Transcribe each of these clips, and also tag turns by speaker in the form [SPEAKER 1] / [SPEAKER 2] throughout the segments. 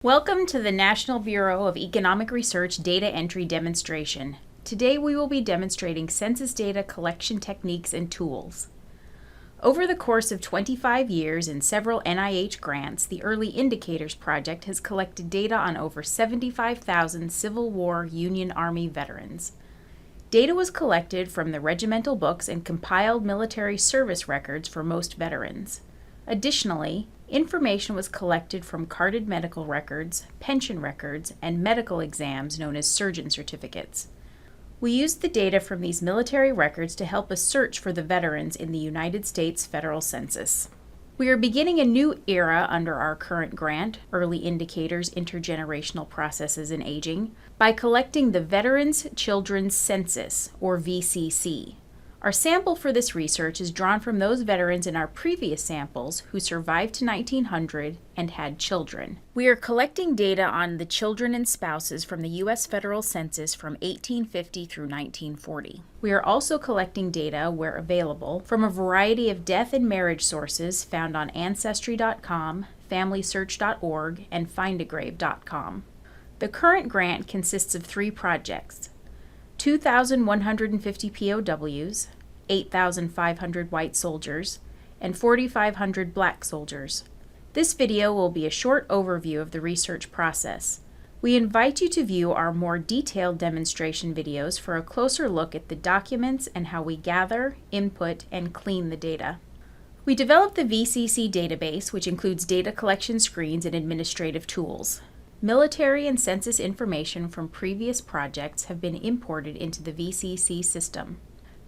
[SPEAKER 1] Welcome to the National Bureau of Economic Research Data Entry Demonstration. Today we will be demonstrating census data collection techniques and tools. Over the course of 25 years and several NIH grants, the Early Indicators Project has collected data on over 75,000 Civil War Union Army veterans. Data was collected from the regimental books and compiled military service records for most veterans. Additionally, information was collected from carded medical records, pension records, and medical exams known as surgeon certificates. We used the data from these military records to help us search for the veterans in the United States Federal Census. We are beginning a new era under our current grant, Early Indicators Intergenerational Processes in Aging, by collecting the Veterans Children's Census, or VCC. Our sample for this research is drawn from those veterans in our previous samples who survived to 1900 and had children. We are collecting data on the children and spouses from the U.S. Federal Census from 1850 through 1940. We are also collecting data, where available, from a variety of death and marriage sources found on Ancestry.com, FamilySearch.org, and Findagrave.com. The current grant consists of 3 projects: 2,150 POWs, 8,500 white soldiers, and 4,500 black soldiers. This video will be a short overview of the research process. We invite you to view our more detailed demonstration videos for a closer look at the documents and how we gather, input, and clean the data. We developed the VCC database, which includes data collection screens and administrative tools. Military and census information from previous projects have been imported into the VCC system.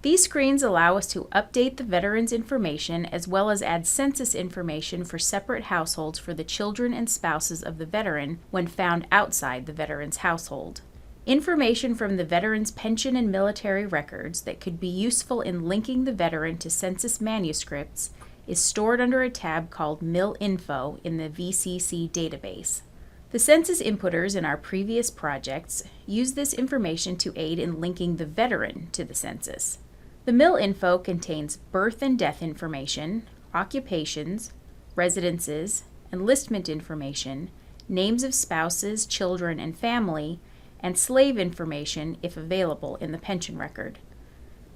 [SPEAKER 1] These screens allow us to update the veterans' information as well as add census information for separate households for the children and spouses of the veteran when found outside the veteran's household. Information from the veteran's pension and military records that could be useful in linking the veteran to census manuscripts is stored under a tab called MIL-Info in the VCC database. The census inputters in our previous projects use this information to aid in linking the veteran to the census. The MIL-Info contains birth and death information, occupations, residences, enlistment information, names of spouses, children, and family, and slave information if available in the pension record.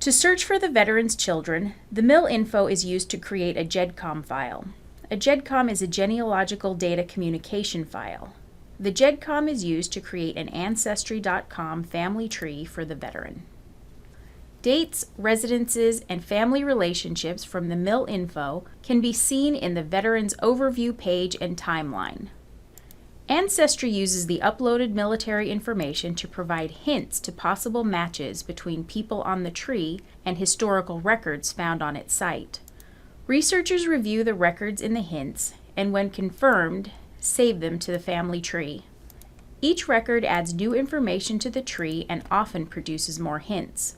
[SPEAKER 1] To search for the veteran's children, the MIL-Info is used to create a GEDCOM file. A GEDCOM is a genealogical data communication file. The GEDCOM is used to create an Ancestry.com family tree for the veteran. Dates, residences, and family relationships from the MIL-Info can be seen in the Veterans Overview page and timeline. Ancestry uses the uploaded military information to provide hints to possible matches between people on the tree and historical records found on its site. Researchers review the records in the hints, and when confirmed, save them to the family tree. Each record adds new information to the tree and often produces more hints.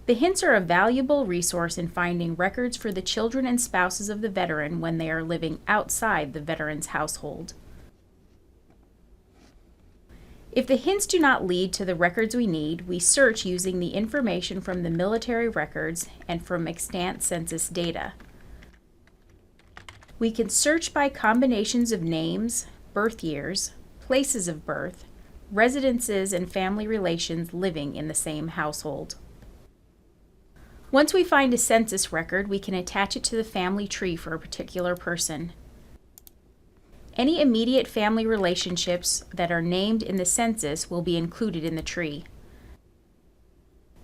[SPEAKER 1] The hints are a valuable resource in finding records for the children and spouses of the veteran when they are living outside the veteran's household. If the hints do not lead to the records we need, we search using the information from the military records and from extant census data. We can search by combinations of names, birth years, places of birth, residences, and family relations living in the same household. Once we find a census record, we can attach it to the family tree for a particular person. Any immediate family relationships that are named in the census will be included in the tree.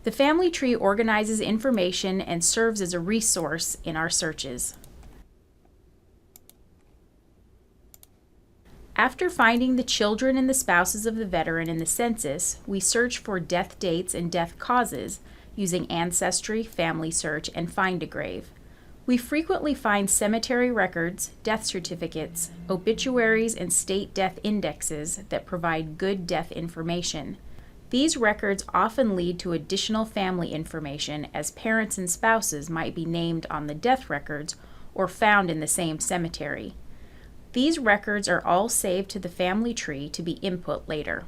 [SPEAKER 1] The family tree organizes information and serves as a resource in our searches. After finding the children and the spouses of the veteran in the census, we search for death dates and death causes using Ancestry, Family Search, and Findagrave. We frequently find cemetery records, death certificates, obituaries, and state death indexes that provide good death information. These records often lead to additional family information, as parents and spouses might be named on the death records or found in the same cemetery. These records are all saved to the family tree to be input later.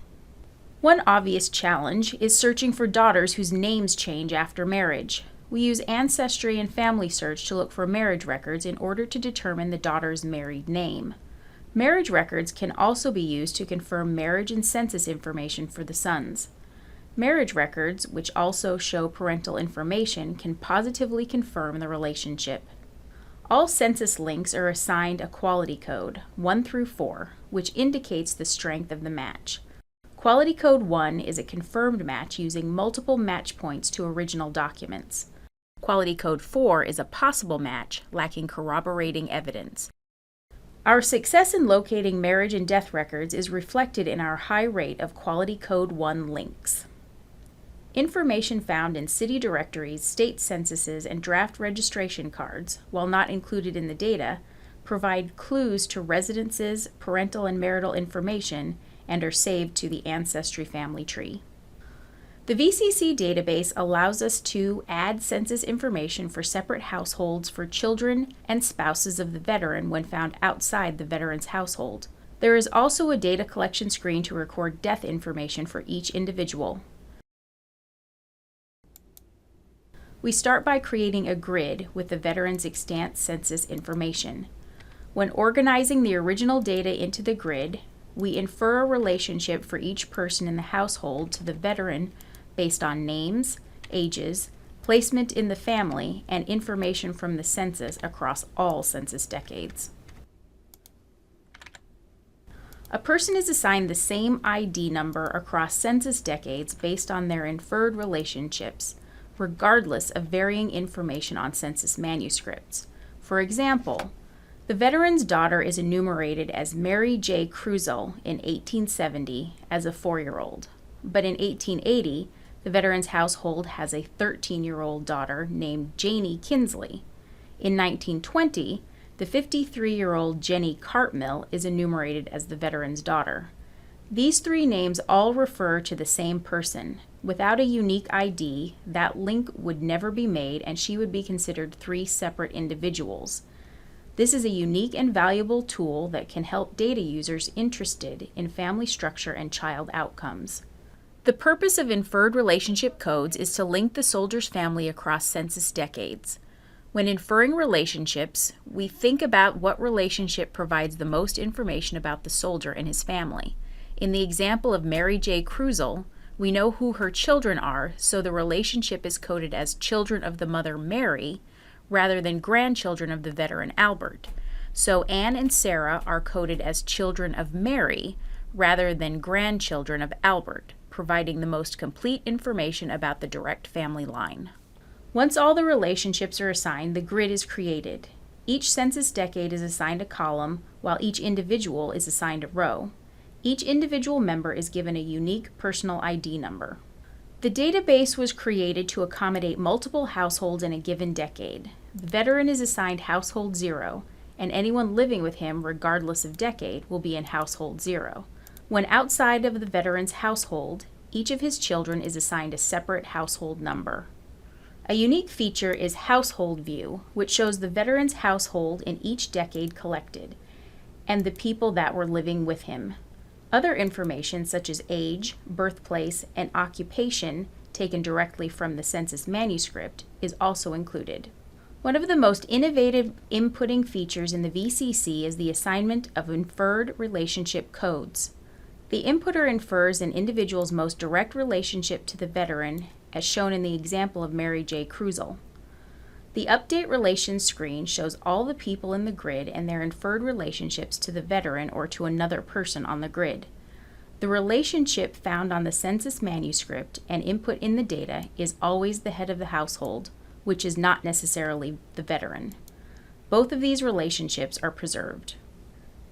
[SPEAKER 1] One obvious challenge is searching for daughters whose names change after marriage. We use Ancestry and Family Search to look for marriage records in order to determine the daughter's married name. Marriage records can also be used to confirm marriage and census information for the sons. Marriage records, which also show parental information, can positively confirm the relationship. All census links are assigned a quality code, 1 through 4, which indicates the strength of the match. Quality code 1 is a confirmed match using multiple match points to original documents. Quality code 4 is a possible match, lacking corroborating evidence. Our success in locating marriage and death records is reflected in our high rate of quality code 1 links. Information found in city directories, state censuses, and draft registration cards, while not included in the data, provide clues to residences, parental and marital information, and are saved to the ancestry family tree. The VCC database allows us to add census information for separate households for children and spouses of the veteran when found outside the veteran's household. There is also a data collection screen to record death information for each individual. We start by creating a grid with the veteran's extant census information. When organizing the original data into the grid, we infer a relationship for each person in the household to the veteran based on names, ages, placement in the family, and information from the census across all census decades. A person is assigned the same ID number across census decades based on their inferred relationships, regardless of varying information on census manuscripts. For example, the veteran's daughter is enumerated as Mary J. Cruzel in 1870 as a 4-year-old, but in 1880, the veteran's household has a 13-year-old daughter named Janie Kinsley. In 1920, the 53-year-old Jenny Cartmill is enumerated as the veteran's daughter. These 3 names all refer to the same person. Without a unique ID, that link would never be made and she would be considered 3 separate individuals. This is a unique and valuable tool that can help data users interested in family structure and child outcomes. The purpose of inferred relationship codes is to link the soldier's family across census decades. When inferring relationships, we think about what relationship provides the most information about the soldier and his family. In the example of Mary J. Cruzel, we know who her children are, so the relationship is coded as children of the mother Mary, rather than grandchildren of the veteran Albert. So Anne and Sarah are coded as children of Mary, rather than grandchildren of Albert, providing the most complete information about the direct family line. Once all the relationships are assigned, the grid is created. Each census decade is assigned a column, while each individual is assigned a row. Each individual member is given a unique personal ID number. The database was created to accommodate multiple households in a given decade. The veteran is assigned household 0, and anyone living with him, regardless of decade, will be in household 0. When outside of the veteran's household, each of his children is assigned a separate household number. A unique feature is Household View, which shows the veteran's household in each decade collected, and the people that were living with him. Other information such as age, birthplace, and occupation taken directly from the census manuscript is also included. One of the most innovative inputting features in the VCC is the assignment of inferred relationship codes. The inputter infers an individual's most direct relationship to the veteran, as shown in the example of Mary J. Cruzel. The Update Relations screen shows all the people in the grid and their inferred relationships to the veteran or to another person on the grid. The relationship found on the census manuscript and input in the data is always the head of the household, which is not necessarily the veteran. Both of these relationships are preserved.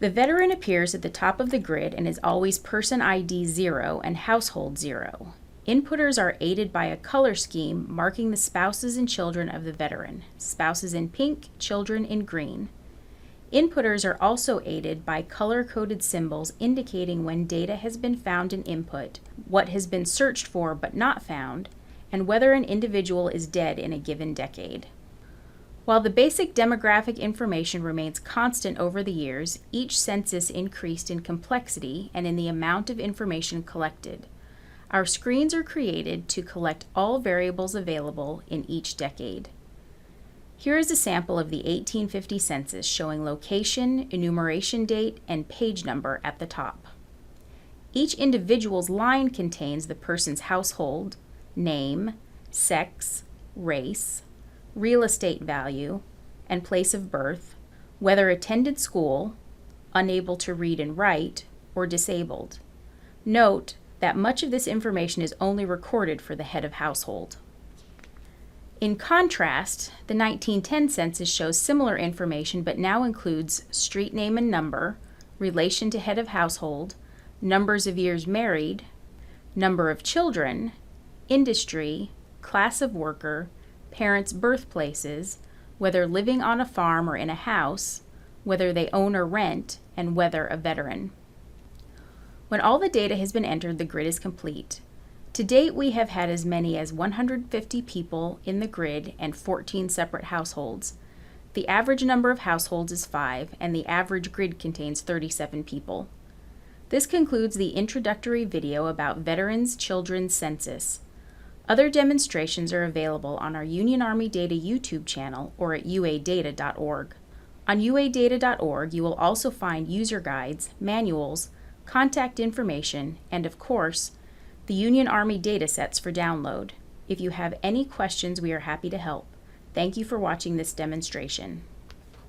[SPEAKER 1] The veteran appears at the top of the grid and is always person ID 0 and household 0. Inputters are aided by a color scheme marking the spouses and children of the veteran, spouses in pink, children in green. Inputters are also aided by color-coded symbols indicating when data has been found in input, what has been searched for but not found, and whether an individual is dead in a given decade. While the basic demographic information remains constant over the years, each census increased in complexity and in the amount of information collected. Our screens are created to collect all variables available in each decade. Here is a sample of the 1850 census showing location, enumeration date, and page number at the top. Each individual's line contains the person's household, name, sex, race, real estate value, and place of birth, whether attended school, unable to read and write, or disabled. Note that much of this information is only recorded for the head of household. In contrast, the 1910 census shows similar information but now includes street name and number, relation to head of household, numbers of years married, number of children, industry, class of worker, parents' birthplaces, whether living on a farm or in a house, whether they own or rent, and whether a veteran. When all the data has been entered, the grid is complete. To date, we have had as many as 150 people in the grid and 14 separate households. The average number of households is 5, and the average grid contains 37 people. This concludes the introductory video about Veterans Children's Census. Other demonstrations are available on our Union Army Data YouTube channel or at uadata.org. On uadata.org, you will also find user guides, manuals, contact information, and of course, the Union Army datasets for download. If you have any questions, we are happy to help. Thank you for watching this demonstration.